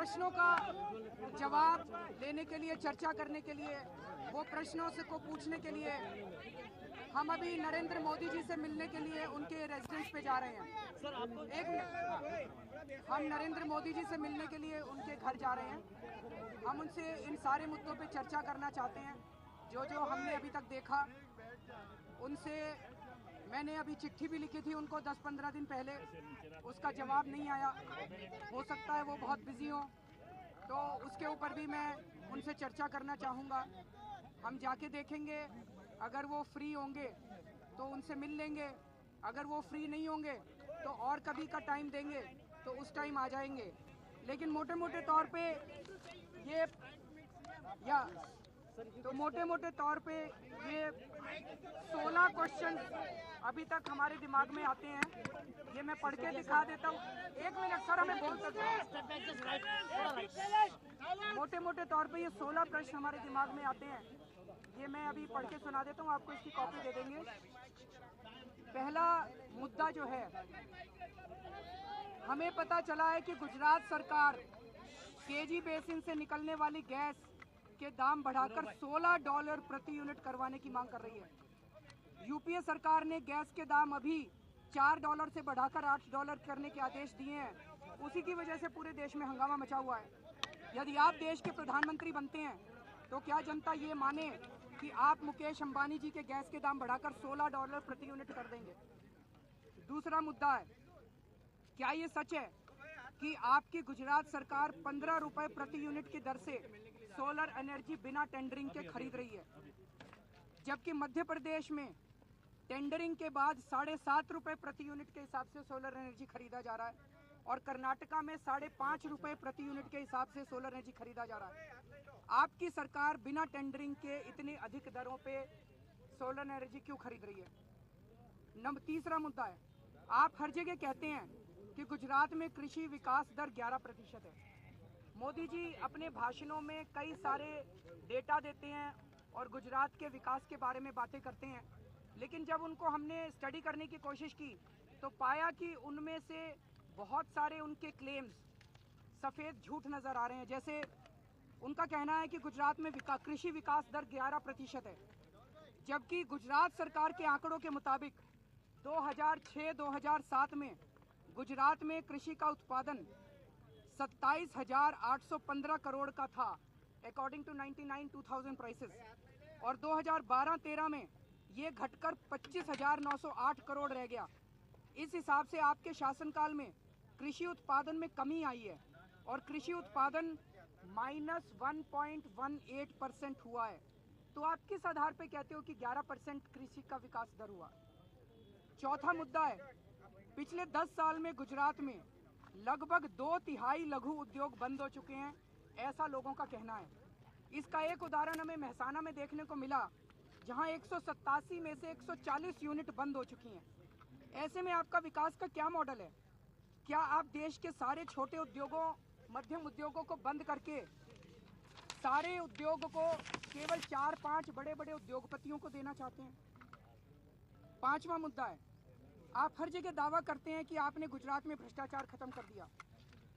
प्रश्नों का जवाब लेने के लिए, चर्चा करने के लिए, वो प्रश्नों से को पूछने के लिए हम अभी नरेंद्र मोदी जी से मिलने के लिए उनके रेजिडेंस पे जा रहे हैं। सर आपको एक मिनट, हम नरेंद्र मोदी जी से मिलने के लिए उनके घर जा रहे हैं। हम उनसे इन सारे मुद्दों पे चर्चा करना चाहते हैं जो जो हमने अभी तक देखा। उनसे मैंने अभी चिट्ठी भी लिखी थी उनको 10-15 दिन पहले, उसका जवाब नहीं आया। हो सकता है वो बहुत बिजी हो, तो उसके ऊपर भी मैं उनसे चर्चा करना चाहूँगा। हम जाके देखेंगे, अगर वो फ्री होंगे तो उनसे मिल लेंगे, अगर वो फ्री नहीं होंगे तो और कभी का टाइम देंगे तो उस टाइम आ जाएंगे। लेकिन मोटे मोटे तौर पे ये मोटे मोटे तौर पे ये 16 क्वेश्चन अभी तक हमारे दिमाग में आते हैं। ये मैं पढ़ के दिखा देता हूँ। एक मिनट सर, हमें बोल सकते हैं। मोटे मोटे तौर पे ये 16 प्रश्न हमारे दिमाग में आते हैं। ये मैं अभी पढ़ के सुना देता हूँ, आपको इसकी कॉपी दे देंगे। पहला मुद्दा जो है, हमें पता चला है कि गुजरात सरकार केजी बेसिन से निकलने वाली गैस के दाम बढ़ाकर $16 प्रति यूनिट करवाने की मांग कर रही है। यूपीए सरकार ने गैस के दाम अभी $4 से बढ़ाकर $8 करने के आदेश दिए हैं। उसी की वजह से पूरे देश में हंगामा मचा हुआ है। यदि आप देश के प्रधानमंत्री बनते हैं तो क्या जनता ये माने कि आप मुकेश अंबानी जी के गैस के दाम बढ़ाकर $16 प्रति यूनिट कर देंगे? दूसरा मुद्दा है, क्या ये सच है कि आपकी गुजरात सरकार 15 रुपए प्रति यूनिट की दर से सोलर एनर्जी बिना टेंडरिंग के खरीद रही है, जबकि मध्य प्रदेश में टेंडरिंग के बाद 7.5 रुपए प्रति यूनिट के हिसाब से सोलर एनर्जी खरीदा जा रहा है, और कर्नाटका में 5.5 रुपए प्रति यूनिट के हिसाब से सोलर एनर्जी खरीदा जा रहा है। आपकी सरकार बिना टेंडरिंग के इतनी अधिक दरों पे सोलर एनर्जी क्यों खरीद रही है? तीसरा मुद्दा है, आप हर जगह कहते हैं कि गुजरात में कृषि विकास दर 11% है। मोदी जी अपने भाषणों में कई सारे डेटा देते हैं और गुजरात के विकास के बारे में बातें करते हैं, लेकिन जब उनको हमने स्टडी करने की कोशिश की तो पाया कि उनमें से बहुत सारे उनके क्लेम्स सफ़ेद झूठ नज़र आ रहे हैं। जैसे उनका कहना है कि गुजरात में कृषि विकास दर 11% है, जबकि गुजरात सरकार के आंकड़ों के मुताबिक 2006-2007 में गुजरात में कृषि का उत्पादन 27,815 करोड़ का था, अकॉर्डिंग टू 99-2000 प्राइसेस, और 2012-13 में ये घटकर 25,908 करोड़ रह गया। इस हिसाब से आपके शासनकाल में कृषि उत्पादन में कमी आई है और कृषि उत्पादन -1.18% हुआ है। तो आप किस आधार पे कहते हो कि 11% कृषि का विकास दर हुआ? चौथा मुद्दा है, पिछले 10 साल में गुजरात में लगभग 2/3 लघु उद्योग बंद हो चुके हैं, ऐसा लोगों का कहना है। इसका एक उदाहरण हमें मेहसाना में देखने को मिला, जहां 187 में से 140 यूनिट बंद हो चुकी हैं। ऐसे में आपका विकास का क्या मॉडल है? क्या आप देश के सारे छोटे उद्योगों, मध्यम उद्योगों को बंद करके सारे उद्योगों को केवल 4-5 बड़े बड़े उद्योगपतियों को देना चाहते हैं? पांचवा मुद्दा है, आप हर जगह दावा करते हैं कि आपने गुजरात में भ्रष्टाचार खत्म कर दिया,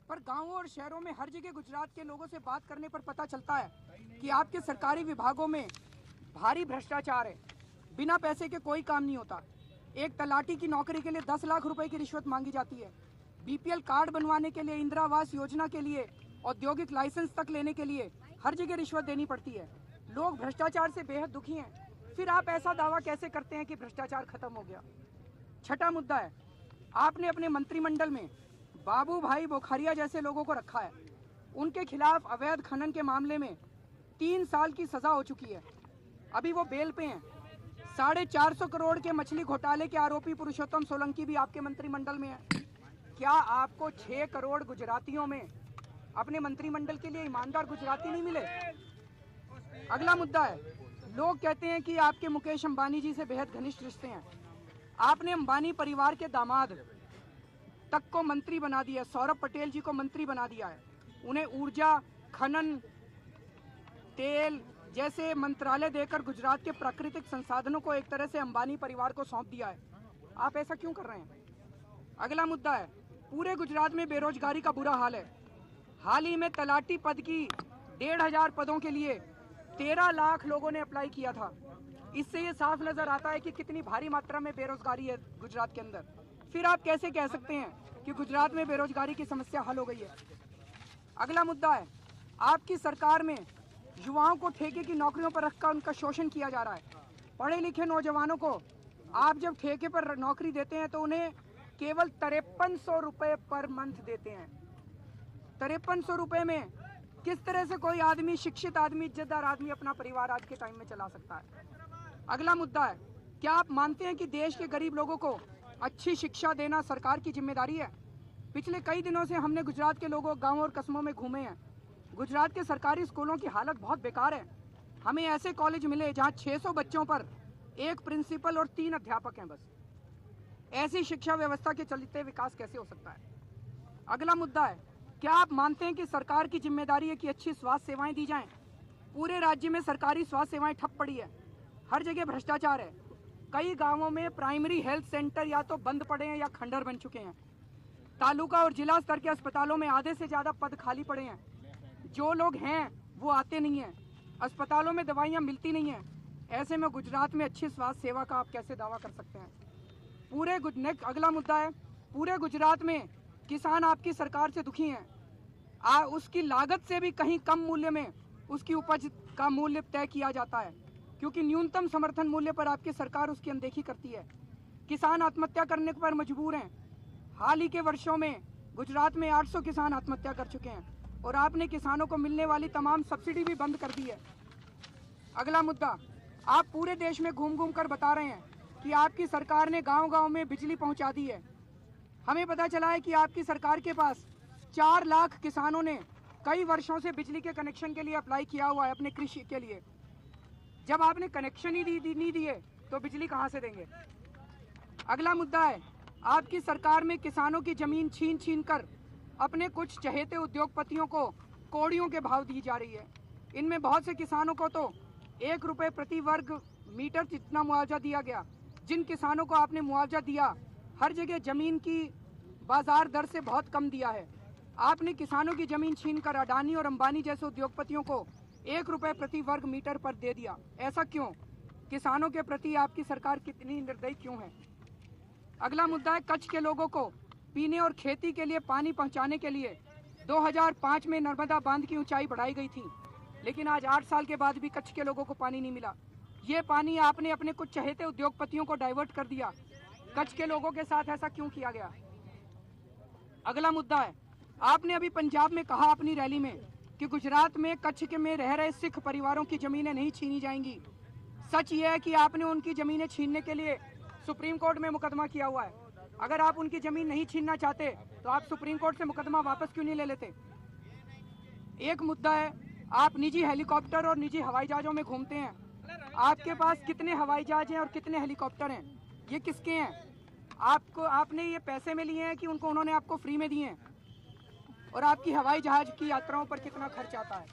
पर गांवों और शहरों में हर जगह गुजरात के लोगों से बात करने पर पता चलता है कि आपके सरकारी विभागों में भारी भ्रष्टाचार है। बिना पैसे के कोई काम नहीं होता। एक तलाटी की नौकरी के लिए 10 लाख रुपए की रिश्वत मांगी जाती है। बीपीएल कार्ड बनवाने के लिए, इंदिरा आवास योजना के लिए, औद्योगिक लाइसेंस तक लेने के लिए हर जगह रिश्वत देनी पड़ती है। लोग भ्रष्टाचार से बेहद दुखी हैं। फिर आप ऐसा दावा कैसे करते हैं कि भ्रष्टाचार खत्म हो गया? छठा मुद्दा है, आपने अपने मंत्रिमंडल में बाबू भाई बोखरिया जैसे लोगों को रखा है। उनके खिलाफ अवैध खनन के मामले में 3 साल की सजा हो चुकी है, अभी वो बेल पे हैं। 450 करोड़ के मछली घोटाले के आरोपी पुरुषोत्तम सोलंकी भी आपके मंत्रिमंडल में है। क्या आपको 6 करोड़ गुजरातियों में अपने मंत्रिमंडल के लिए ईमानदार गुजराती नहीं मिले? अगला मुद्दा है, लोग कहते हैं कि आपके मुकेश अंबानी जी से बेहद घनिष्ठ रिश्ते हैं। आपने अंबानी परिवार के दामाद तक को मंत्री बना दिया, सौरभ पटेल जी को मंत्री बना दिया है। उन्हें ऊर्जा, खनन, तेल जैसे मंत्रालय देकर गुजरात के प्राकृतिक संसाधनों को एक तरह से अंबानी परिवार को सौंप दिया है। आप ऐसा क्यों कर रहे हैं? अगला मुद्दा है, पूरे गुजरात में बेरोजगारी का बुरा हाल है। हाल ही में तलाटी पद की 1500 पदों के लिए 13 लाख लोगों ने अप्लाई किया था। इससे ये साफ नजर आता है कि कितनी भारी मात्रा में बेरोजगारी है गुजरात के अंदर। फिर आप कैसे कह सकते हैं कि गुजरात में बेरोजगारी की समस्या हल हो गई है? अगला मुद्दा है, आपकी सरकार में युवाओं को ठेके की नौकरियों पर रखकर उनका शोषण किया जा रहा है। पढ़े लिखे नौजवानों को आप जब ठेके पर नौकरी देते हैं तो उन्हें केवल 5300 रुपए पर मंथ देते हैं। 5300 रुपए में किस तरह से कोई आदमी, शिक्षित आदमी, इज्जतदार आदमी अपना परिवार आज के टाइम में चला सकता है? अगला मुद्दा है, क्या आप मानते हैं कि देश के गरीब लोगों को अच्छी शिक्षा देना सरकार की जिम्मेदारी है? पिछले कई दिनों से हमने गुजरात के लोगों, गाँव और कस्बों में घूमे हैं। गुजरात के सरकारी स्कूलों की हालत बहुत बेकार है। हमें ऐसे कॉलेज मिले जहां 600 बच्चों पर एक प्रिंसिपल और 3 अध्यापक हैं बस। ऐसी शिक्षा व्यवस्था के चलते विकास कैसे हो सकता है? अगला मुद्दा है, क्या आप मानते हैं कि सरकार की जिम्मेदारी है कि अच्छी स्वास्थ्य सेवाएं दी जाएं? पूरे राज्य में सरकारी स्वास्थ्य सेवाएं ठप पड़ी है, हर जगह भ्रष्टाचार है। कई गांवों में प्राइमरी हेल्थ सेंटर या तो बंद पड़े हैं या खंडर बन चुके हैं। तालुका और जिला स्तर के अस्पतालों में आधे से ज्यादा पद खाली पड़े हैं। जो लोग हैं वो आते नहीं हैं, अस्पतालों में दवाइयाँ मिलती नहीं हैं। ऐसे में गुजरात में अच्छी स्वास्थ्य सेवा का आप कैसे दावा कर सकते हैं? अगला मुद्दा है, पूरे गुजरात में किसान आपकी सरकार से दुखी हैं। उसकी लागत से भी कहीं कम मूल्य में उसकी उपज का मूल्य तय किया जाता है, क्योंकि न्यूनतम समर्थन मूल्य पर आपकी सरकार उसकी अनदेखी करती है। किसान आत्महत्या करने पर मजबूर हैं। हाल ही के वर्षों में गुजरात में 800 किसान आत्महत्या कर चुके हैं और आपने किसानों को मिलने वाली तमाम सब्सिडी भी बंद कर दी है। अगला मुद्दा, आप पूरे देश में घूम घूम कर बता रहे हैं कि आपकी सरकार ने गांव-गांव में बिजली पहुंचा दी है। हमें पता चला है कि आपकी सरकार के पास 4 लाख किसानों ने कई वर्षों से बिजली के कनेक्शन के लिए अप्लाई किया हुआ है अपने कृषि के लिए। जब आपने कनेक्शन ही नहीं दिए तो बिजली कहां से देंगे? अगला मुद्दा है, आपकी सरकार में किसानों की जमीन छीन कर अपने कुछ चहेते उद्योगपतियों को कौड़ियों के भाव दी जा रही है। इनमें बहुत से किसानों को तो 1 रुपए प्रति वर्ग मीटर जितना मुआवजा दिया गया। जिन किसानों को आपने मुआवजा दिया, हर जगह जमीन की बाजार दर से बहुत कम दिया है। आपने किसानों की जमीन छीनकर अडानी और अंबानी जैसे उद्योगपतियों को 1 रुपए प्रति वर्ग मीटर पर दे दिया। ऐसा क्यों? किसानों के प्रति आपकी सरकार कितनी निर्दयी क्यों है? अगला मुद्दा है, कच्छ के लोगों को पीने और खेती के लिए पानी पहुंचाने के लिए 2005 में नर्मदा बांध की ऊंचाई बढ़ाई गई थी, लेकिन आज 8 साल के बाद भी कच्छ के लोगों को पानी नहीं मिला। ये पानी आपने अपने कुछ चहेते उद्योगपतियों को डाइवर्ट कर दिया। कच्छ के लोगों के साथ ऐसा क्यों किया गया? अगला मुद्दा है, आपने अभी पंजाब में कहा अपनी रैली में कि गुजरात में कच्छ के में रह रहे सिख परिवारों की जमीनें नहीं छीनी जाएंगी। सच ये है कि आपने उनकी जमीनें छीनने के लिए सुप्रीम कोर्ट में मुकदमा किया हुआ है। अगर आप उनकी जमीन नहीं छीनना चाहते तो आप सुप्रीम कोर्ट से मुकदमा वापस क्यों नहीं ले लेते? एक मुद्दा है, आप निजी हेलीकॉप्टर और निजी हवाई जहाजों में घूमते हैं। आपके पास कितने हवाई जहाज हैं और कितने हेलीकॉप्टर हैं? ये किसके हैं? आपने ये पैसे में लिए हैं कि उन्होंने आपको फ्री में दिए हैं? और आपकी हवाई जहाज की यात्राओं पर कितना खर्च आता है?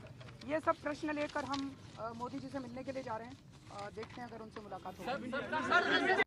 ये सब प्रश्न लेकर हम मोदी जी से मिलने के लिए जा रहे हैं। देखते हैं अगर उनसे मुलाकात होगी।